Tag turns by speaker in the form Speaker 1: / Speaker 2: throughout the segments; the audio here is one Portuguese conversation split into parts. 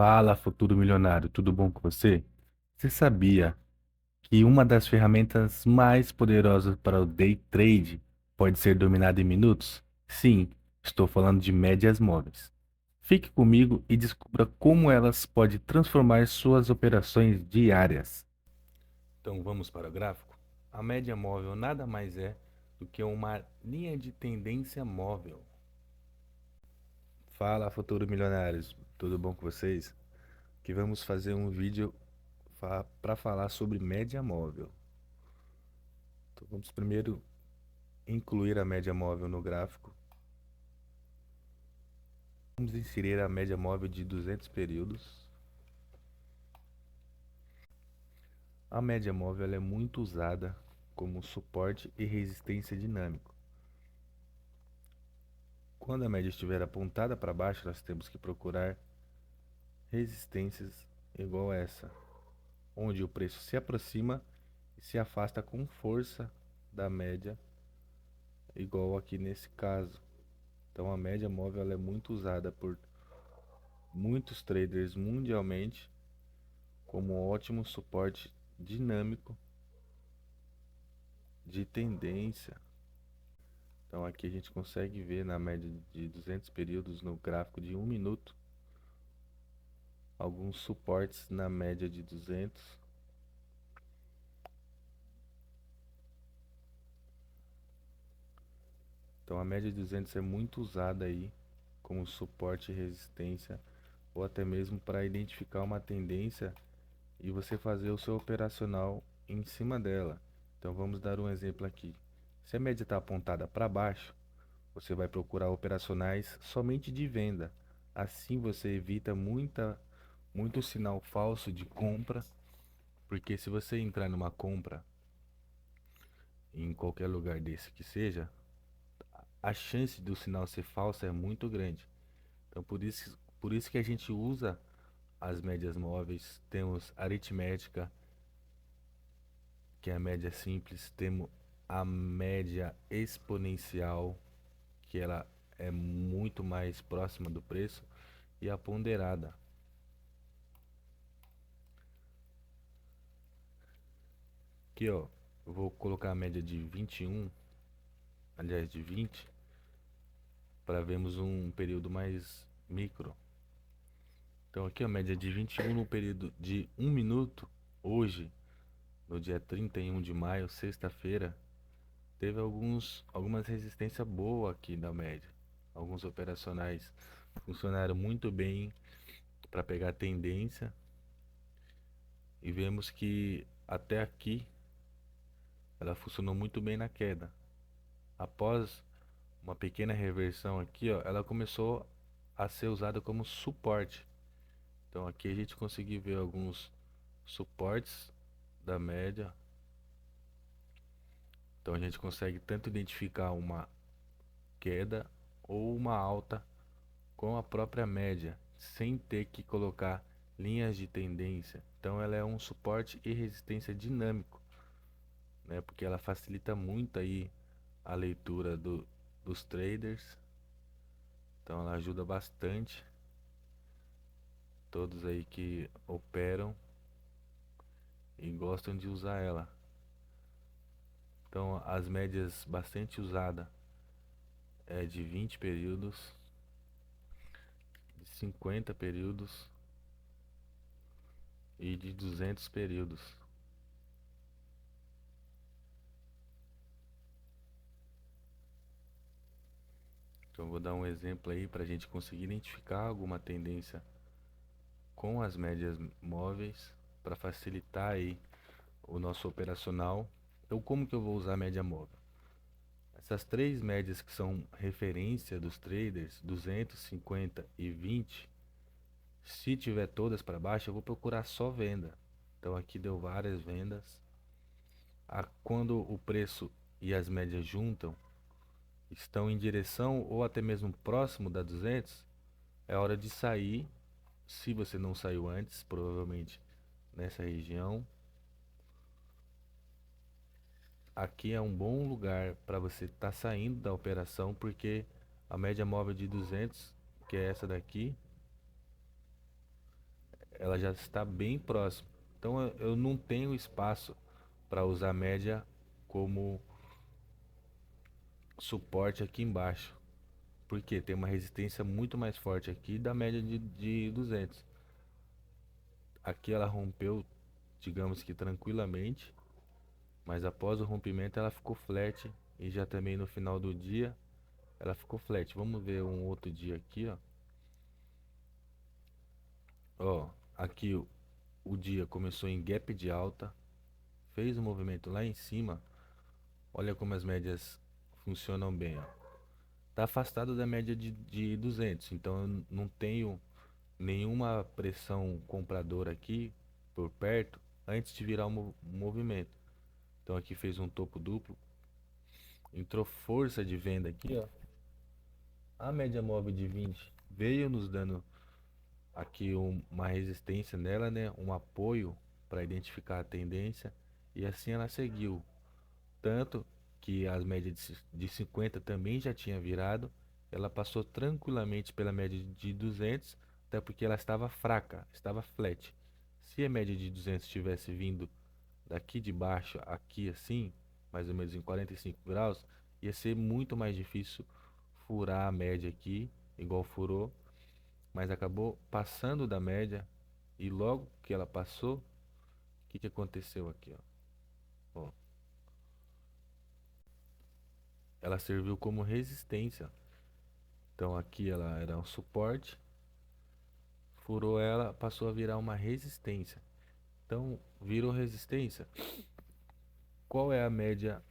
Speaker 1: Fala, futuro milionário, tudo bom com você? Você sabia que uma das ferramentas mais poderosas para o day trade pode ser dominada em minutos? Sim, estou falando de médias móveis. Fique comigo e descubra como elas podem transformar suas operações diárias. Então vamos para o gráfico? A média móvel nada mais é do que uma linha de tendência móvel. Fala, futuro milionários, tudo bom com vocês? Que vamos fazer um vídeo para falar sobre média móvel. Então, vamos primeiro incluir a média móvel no gráfico. Vamos inserir a média móvel de 200 períodos. A média móvel ela é muito usada como suporte e resistência dinâmico. Quando a média estiver apontada para baixo, nós temos que procurar resistências igual a essa, onde o preço se aproxima e se afasta com força da média, igual aqui nesse caso. Então a média móvel ela é muito usada por muitos traders mundialmente como um ótimo suporte dinâmico de tendência. Então aqui a gente consegue ver na média de 200 períodos no gráfico de 1 minuto alguns suportes na média de 200. Então a média de 200 é muito usada aí como suporte e resistência, ou até mesmo para identificar uma tendência e você fazer o seu operacional em cima dela. Então vamos dar um exemplo aqui. Se a média está apontada para baixo, você vai procurar operacionais somente de venda. Assim você evita muito sinal falso de compra, porque se você entrar numa compra em qualquer lugar desse que seja, a chance do sinal ser falso é muito grande. Então por isso que a gente usa as médias móveis, temos aritmética, que é a média simples, temos a média exponencial, que ela é muito mais próxima do preço, e a ponderada. Aqui, ó, eu vou colocar a média de 21, aliás, de 20, para vermos um período mais micro. Então aqui a média de 21 no período de 1 minuto, hoje, no dia 31 de maio, sexta-feira, teve algumas resistências boas aqui da média. Alguns operacionais funcionaram muito bem para pegar tendência e vemos que até aqui ela funcionou muito bem na queda. Após uma pequena reversão aqui, ó, ela começou a ser usada como suporte. Então aqui a gente conseguiu ver alguns suportes da média. Então a gente consegue tanto identificar uma queda ou uma alta com a própria média, sem ter que colocar linhas de tendência. Então ela é um suporte e resistência dinâmico, né? Porque ela facilita muito aí a leitura dos traders. Então ela ajuda bastante todos aí que operam e gostam de usar ela. Então as médias bastante usadas é de 20 períodos, de 50 períodos e de 200 períodos. Então vou dar um exemplo aí para a gente conseguir identificar alguma tendência com as médias móveis para facilitar aí o nosso operacional. Então como que eu vou usar a média móvel? Essas três médias que são referência dos traders, 200, 50 e 20, se tiver todas para baixo, eu vou procurar só venda. Então aqui deu várias vendas. Quando o preço e as médias juntam, estão em direção ou até mesmo próximo da 200, é hora de sair. Se você não saiu antes, provavelmente nessa região, aqui é um bom lugar para você estar saindo da operação, porque a média móvel de 200, que é essa daqui, ela já está bem próxima. Então eu não tenho espaço para usar a média como suporte aqui embaixo. Porque tem uma resistência muito mais forte aqui da média de 200. Aqui ela rompeu, digamos que tranquilamente, mas após o rompimento ela ficou flat e já também no final do dia ela ficou flat. Vamos ver um outro dia aqui, ó. Ó, aqui o dia começou em gap de alta, fez um movimento lá em cima. Olha como as médias funcionam bem, ó. Tá afastado da média de 200, então eu não tenho nenhuma pressão compradora aqui por perto antes de virar um movimento. Então aqui fez um topo duplo, entrou força de venda aqui, ó. A média móvel de 20 veio nos dando aqui uma resistência nela, né? Um apoio para identificar a tendência e assim ela seguiu. Tanto que as médias de 50 também já tinha virado, ela passou tranquilamente pela média de 200, até porque ela estava fraca, estava flat. Se a média de 200 tivesse vindo daqui de baixo, aqui assim, mais ou menos em 45 graus, ia ser muito mais difícil furar a média aqui, igual furou, mas acabou passando da média e logo que ela passou, o que que aconteceu aqui, ó? Ó, ela serviu como resistência. Então aqui ela era um suporte, furou ela, passou a virar uma resistência. Então virou resistência. Qual é a média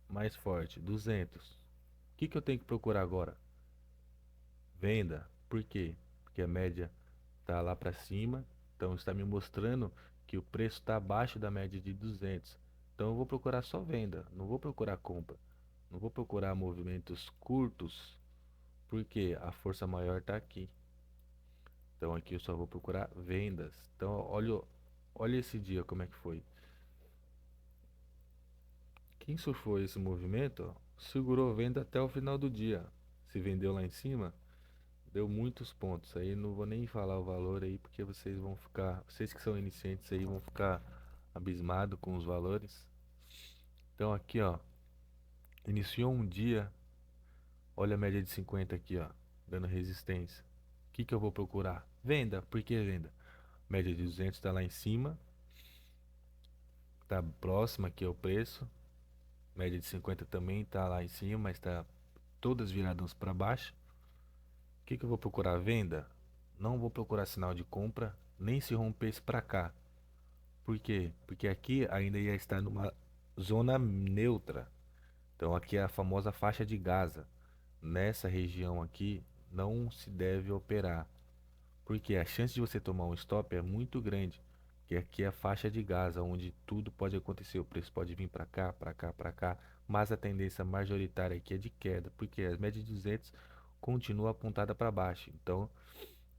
Speaker 1: mais forte? 200. O que que eu tenho que procurar agora? Venda. Por quê? Porque a média está lá para cima, então está me mostrando que o preço está abaixo da média de 200. Então eu vou procurar só venda, não vou procurar compra. Não vou procurar movimentos curtos, porque a força maior está aqui. Então aqui eu só vou procurar vendas. Então olha esse dia como é que foi. Quem surfou esse movimento, ó, segurou venda até o final do dia. Se vendeu lá em cima, deu muitos pontos. Aí não vou nem falar o valor aí, porque vocês vão ficar, vocês que são iniciantes aí vão ficar abismados com os valores. Então aqui, ó, iniciou um dia, olha a média de 50 aqui, ó, dando resistência. O que que eu vou procurar? Venda. Por que venda? Média de 200 está lá em cima, tá próxima aqui ao preço. Média de 50 também tá lá em cima, mas tá todas viradas para baixo. O que que eu vou procurar? Venda? Não vou procurar sinal de compra, nem se rompesse para cá. Por quê? Porque aqui ainda ia estar numa zona neutra. Então aqui é a famosa faixa de Gaza. Nessa região aqui não se deve operar. Porque a chance de você tomar um stop é muito grande. Que aqui é a faixa de Gaza, onde tudo pode acontecer. O preço pode vir para cá, para cá, para cá. Mas a tendência majoritária aqui é de queda. Porque as médias de 200 continua apontada para baixo. Então,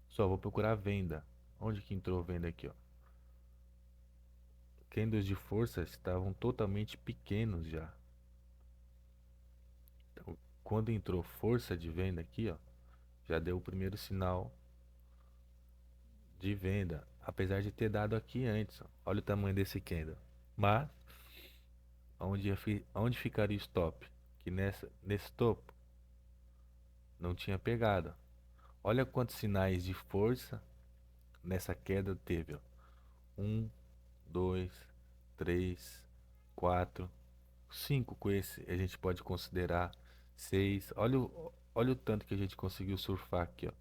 Speaker 1: só vou procurar venda. Onde que entrou venda aqui, ó? Candles de força estavam totalmente pequenos já. Então, quando entrou força de venda aqui, ó, já deu o primeiro sinal de venda, apesar de ter dado aqui antes, ó. Olha o tamanho desse candle. Mas onde ficaria o stop? Que nesse topo não tinha pegado. Olha quantos sinais de força nessa queda teve, ó. 1, 2, 3, 4, 5 com esse a gente pode considerar 6. Olha o tanto que a gente conseguiu surfar aqui, ó.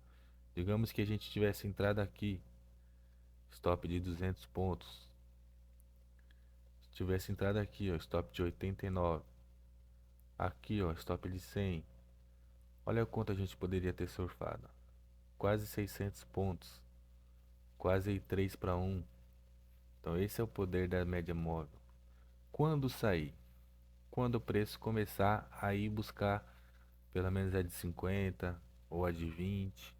Speaker 1: Digamos que a gente tivesse entrado aqui, stop de 200 pontos. Se tivesse entrado aqui, ó, stop de 89. Aqui, ó, stop de 100. Olha o quanto a gente poderia ter surfado. Quase 600 pontos. Quase 3 para 1. Então esse é o poder da média móvel. Quando sair? Quando o preço começar a ir buscar pelo menos a de 50 ou a de 20.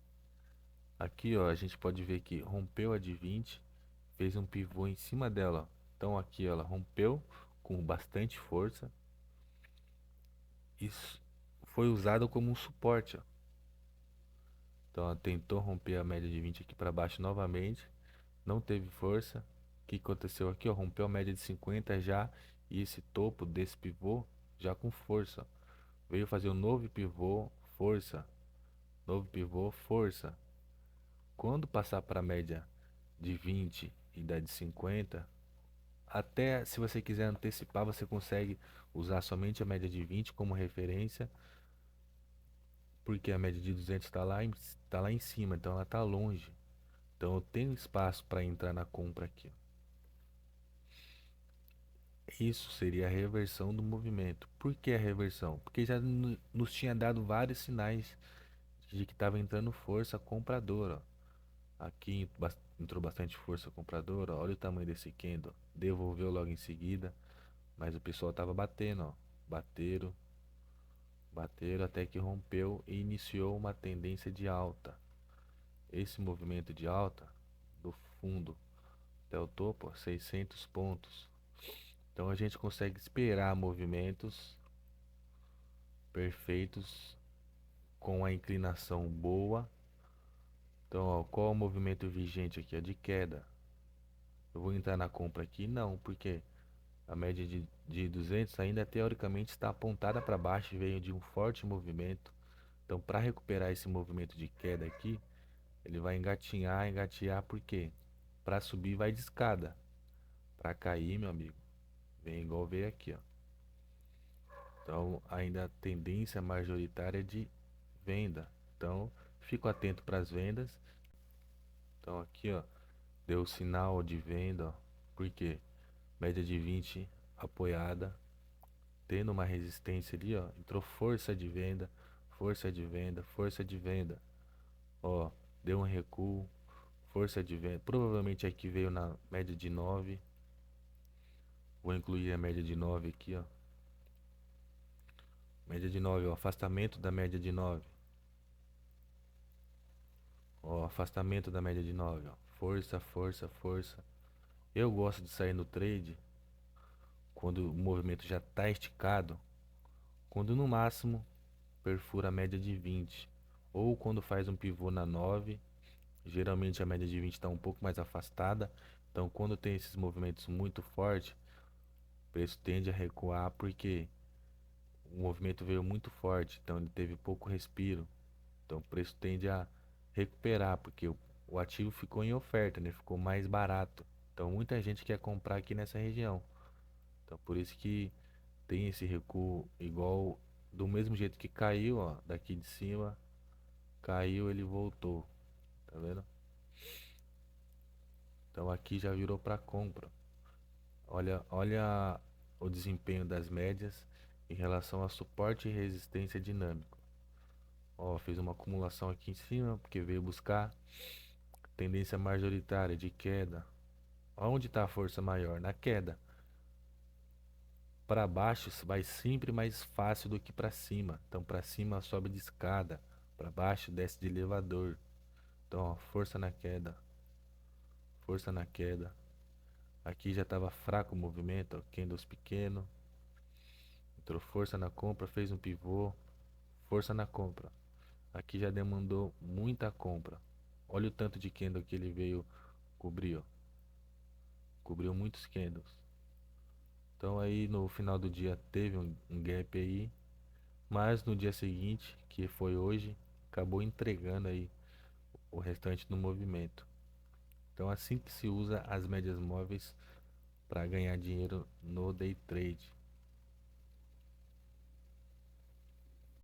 Speaker 1: Aqui, ó, a gente pode ver que rompeu a de 20, fez um pivô em cima dela, ó. Então aqui, ó, ela rompeu com bastante força. Isso foi usado como um suporte, ó. Então ela tentou romper a média de 20 aqui para baixo novamente, não teve força. O que aconteceu aqui, ó? Rompeu a média de 50 já e esse topo desse pivô já com força. Veio fazer um novo pivô, força, novo pivô, força. Quando passar para a média de 20 e da de 50, até se você quiser antecipar, você consegue usar somente a média de 20 como referência, porque a média de 200 tá lá em cima, então ela está longe. Então eu tenho espaço para entrar na compra aqui. Isso seria a reversão do movimento. Por que a reversão? Porque já nos tinha dado vários sinais de que estava entrando força compradora. Aqui entrou bastante força compradora. Olha o tamanho desse candle. Devolveu logo em seguida, mas o pessoal estava batendo, ó. Bateram, bateram até que rompeu e iniciou uma tendência de alta. Esse movimento de alta do fundo até o topo, ó, 600 pontos. Então a gente consegue esperar movimentos perfeitos com a inclinação boa. Então, ó, qual é o movimento vigente aqui? É de queda. Eu vou entrar na compra aqui? Não, porque a média de 200 ainda teoricamente está apontada para baixo e veio de um forte movimento. Então, para recuperar esse movimento de queda aqui, ele vai engatinhar, engatear, por quê? Para subir vai de escada. Para cair, meu amigo, vem igual veio aqui, ó. Então, ainda a tendência majoritária é de venda. Então, fico atento para as vendas. Então, aqui, ó, deu sinal de venda, ó. Por quê? Média de 20 apoiada, tendo uma resistência ali, ó, entrou força de venda, força de venda, força de venda. Ó, deu um recuo, força de venda. Provavelmente aqui veio na média de 9. Vou incluir a média de 9 aqui, ó. Média de 9, ó, afastamento da média de 9. Ó, afastamento da média de 9, ó. Força, força, força. Eu gosto de sair no trade quando o movimento já está esticado, quando no máximo perfura a média de 20, ou quando faz um pivô na 9. Geralmente a média de 20 está um pouco mais afastada, então quando tem esses movimentos muito fortes, o preço tende a recuar porque o movimento veio muito forte, então ele teve pouco respiro, então o preço tende a recuperar porque o ativo ficou em oferta, né? Ficou mais barato, então muita gente quer comprar aqui nessa região, então por isso que tem esse recuo igual do mesmo jeito que caiu, ó, daqui de cima, caiu, ele voltou, tá vendo? Então aqui já virou para compra. Olha o desempenho das médias em relação a suporte e resistência dinâmico. Ó, fez uma acumulação aqui em cima porque veio buscar tendência majoritária de queda. Onde está a força maior? Na queda. Para baixo vai sempre mais fácil do que para cima. Então para cima sobe de escada, para baixo desce de elevador. Então, ó, força na queda, força na queda. Aqui já estava fraco o movimento, ó, candles pequeno. Entrou força na compra, fez um pivô, força na compra. Aqui já demandou muita compra. Olha o tanto de candle que ele veio cobrir, ó. Cobriu muitos candles. Então aí no final do dia teve um gap aí, mas no dia seguinte, que foi hoje, acabou entregando aí o restante do movimento. Então assim que se usa as médias móveis para ganhar dinheiro no day trade.